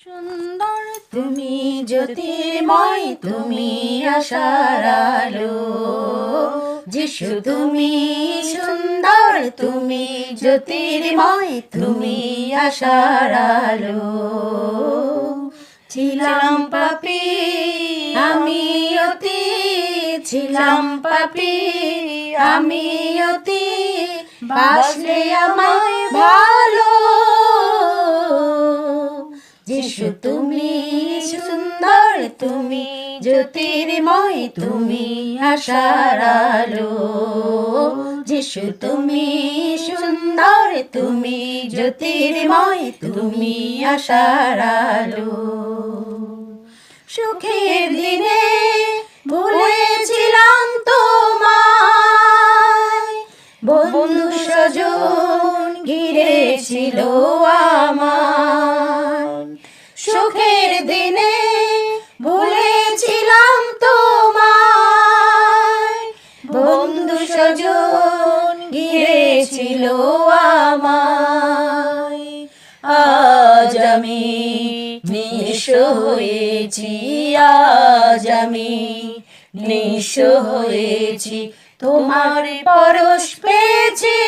সুন্দর তুমি জ্যোতির্ময়, তুমি আশার আলো। যিশু তুমি সুন্দর, তুমি জ্যোতির্ময়, তুমি আশার আলো। ছিলাম পাপী আমি অতি, ছিলাম পাপী আমি অতি, বাসলে আমায় ভালো। যিশু তুমি সুন্দর, তুমি জ্যোতির্ময়, তুমি আশার আলো। যিশু তুমি সুন্দর, তুমি জ্যোতির্ময়, তুমি আশার আলো। সুখের দিনে ভুলেছিলাম তোমায়, বন্ধু স্বজন ঘিরেছিল আমায়। সুখের দিনে ভুলেছিলাম তোমায়, বন্ধু স্বজন ঘিরেছিল আমায়। আজ আমি নিঃস্ব হয়েছি, আজ আমি নিঃস্ব হয়েছি, তোমার পরশ পেয়েছি।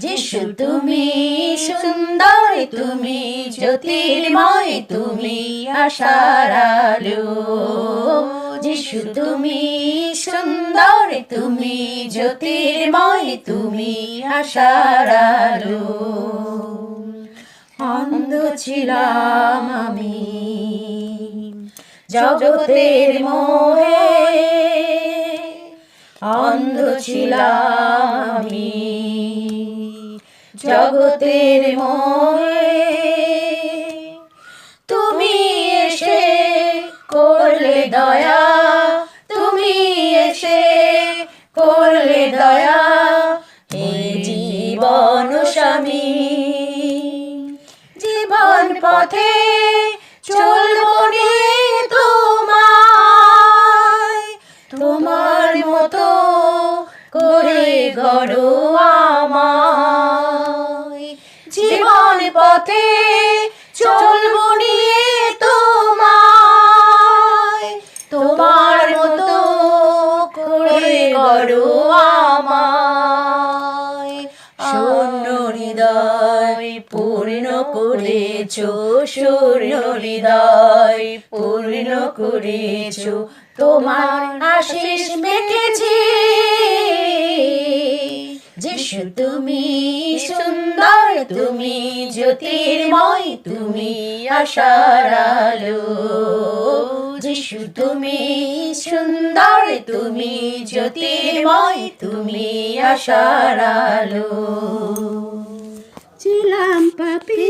যিশু তুমি সুন্দর, তুমি জ্যোতির্ময়, তুমি আশার আলো। যিশু তুমি সুন্দর, তুমি জ্যোতির্ময়, তুমি আশার আলো। অন্ধ ছিলাম আমি জগতের মোহে, অন্ধ ছিলাম আমি জগতের মোহে। তুমি এসে করলে দয়া, তুমি এসে করলে দয়া, হে জীবন স্বামী। জীবন পথে চলবো নিয়ে তোমায়, তোমার মতো করে গড়ো আমায়। জীবন পথে চলবো নিয়ে তোমায়, তোমার মতো করে গড়ো আমায়। শূন্য হৃদয় পূর্ণ করেছো, শূন্য হৃদয় পূর্ণ করেছো, তোমার আশিস মেটেছি। যিশু তুমি সুন্দর, তুমি জ্যোতির্ময়, তুমি আশার আলো। যিশু তুমি সুন্দর, তুমি জ্যোতির্ময়, তুমি আশার আলো। ছিলাম পাপী